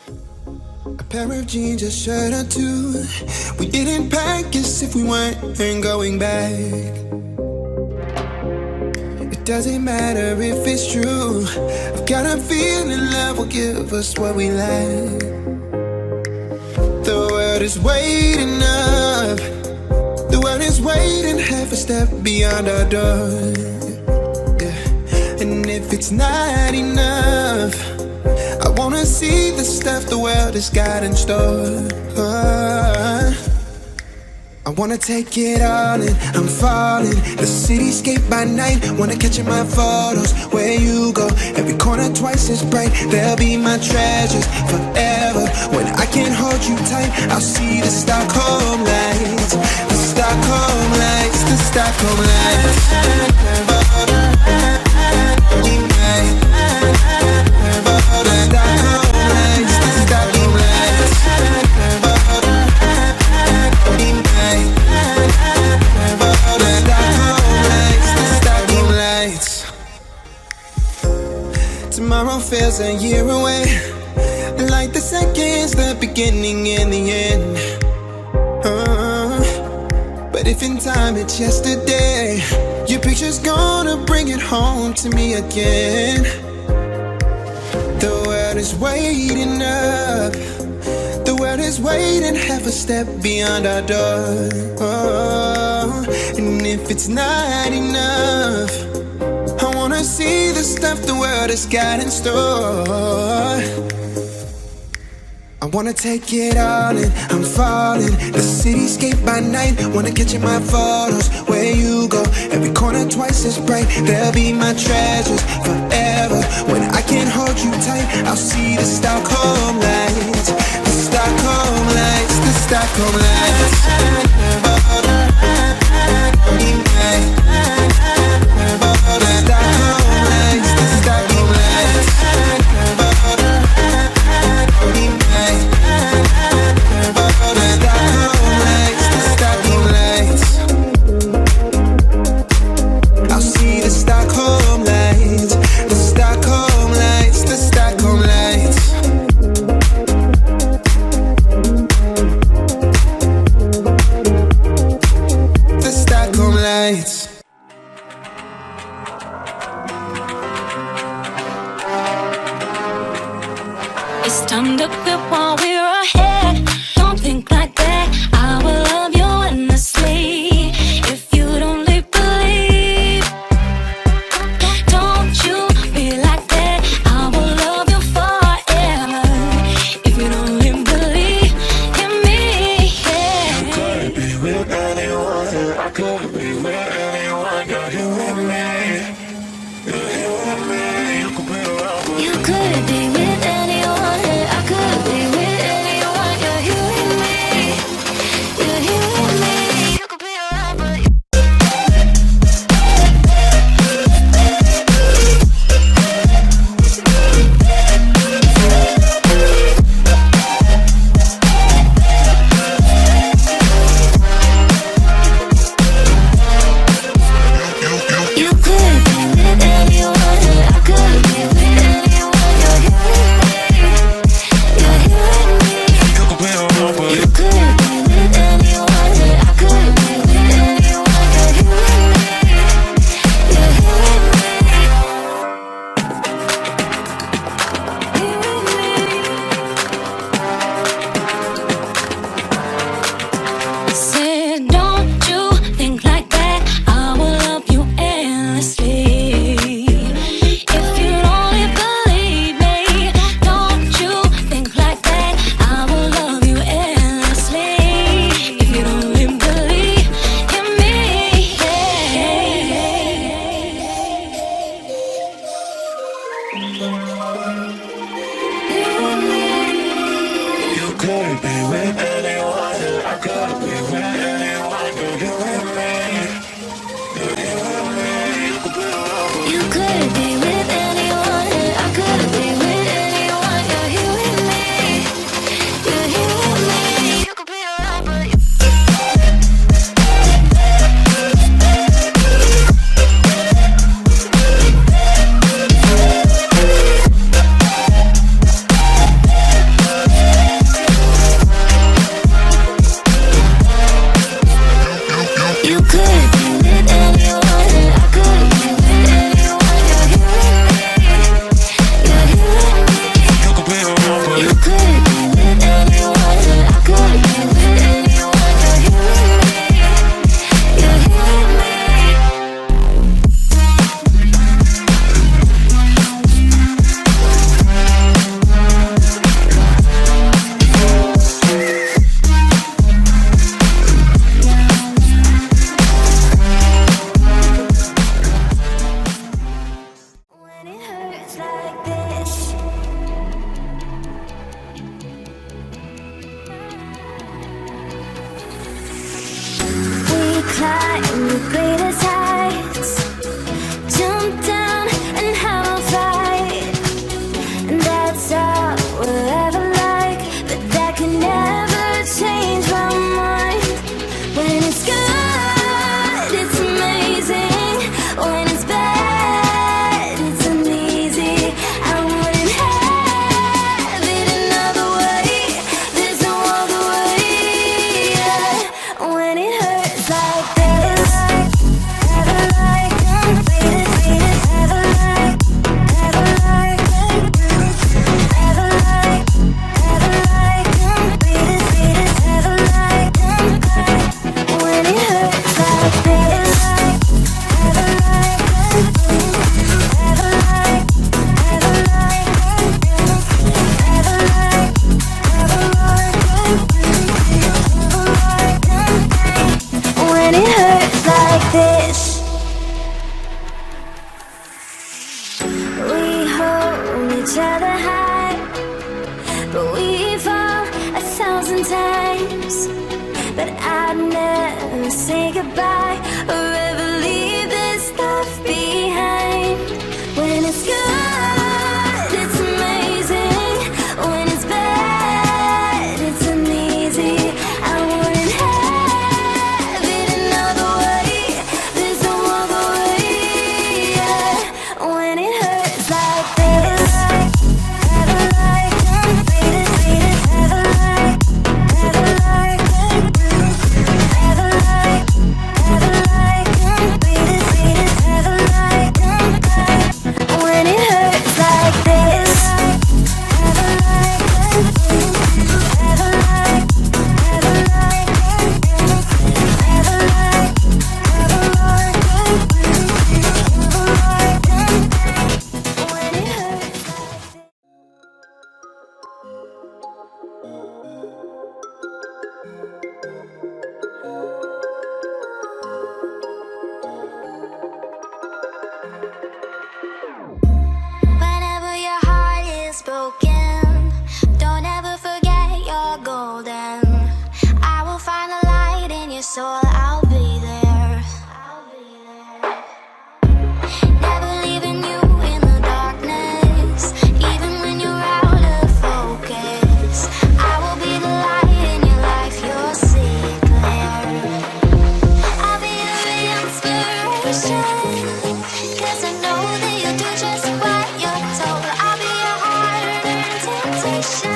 A pair of jeans, a shirt or two. We didn't pack as if we weren't going back. It doesn't matter if it's true. I've got a feeling love will give us what we lack. The world is waiting up. The world is waiting half a step beyond our door. Yeah. And if it's not enough, I wanna see the stuff the world has got in store. I wanna take it all in, I'm falling. The cityscape by night, wanna catch in my photos. Where you go, every corner twice as bright. They'll be my treasures forever. When I can't hold you tight, I'll see the Stockholm lights. The Stockholm lights, the Stockholm lights. Tomorrow feels a year away, like the seconds, the beginning and the end. But if in time it's yesterday, your picture's gonna bring it home to me again. The world is waiting up. The world is waiting half a step beyond our door. And if it's not enough, I wanna see the stuff the world has got in store. I wanna take it all in, I'm falling. The cityscape by night, wanna catch in my photos. Where you go, every corner twice as bright. They'll be my treasures forever. When I can't hold you tight, I'll see the Stockholm lights. The Stockholm lights, the Stockholm lights. It's time to quit while we're ahead. Don't think like that. I will love you endlessly. If you don't believe, don't you be like that. I will love you forever. If you don't believe in me, yeah. You could be with anyone. I could be with anyone. You're here with me. You're here with me. You could be around for You could be with anyone. I could be with anyone. You're here with me. You're here with me. You could be around, but you could be with anyone. I could be with anyone. You're here with me. You're here with me. you could be around for You could be with anyone. I could be with anyone. You're here with me. You're here with me. Said, don't you think like that. I will love you endlessly. If you'd only believe me, don't you think like that. I will love you endlessly. If you'd only believe in me, You could be with anyone. I could be with anyone. You're here with me. You're here with me. You could be around for you could be with anyone. I could be with anyone. You're here with me. You're here with me. You could be around, but greatest heights. Jump down and have a fight. And that's all we'll ever like. But that can never change my mind. When it's good, it's amazing. When it's bad, it's uneasy. I wouldn't have it another way. There's no other way. Yeah. When it hurts like this, ever like, ever like, ever like, ever like, ever like, ever like, when it hurts like this, ever like, ever like, ever like, ever like, when it hurts like this. We hold each other high, but we fall 1,000 times. But I'd never say goodbye or ever leave this stuff behind. When it's good, it's amazing. When it's bad, it's uneasy. I wouldn't have it another way. There's no other way. Yeah. When it hurts like this, ever like, ever like, ever like, ever like, ever like, ever like, when it hurts like this, ever like, ever like, ever like, ever like, ever like, when it hurts like this. Whenever your heart is broken, don't ever forget you're golden. I will find the light in your soul, I'll be there. Never leaving you in the darkness, even when you're out of focus. I will be the light in your life, you'll see it clear. I'll be your inspiration, 'cause I know that you'll do just what you're told. I'll be your heart-earned temptation.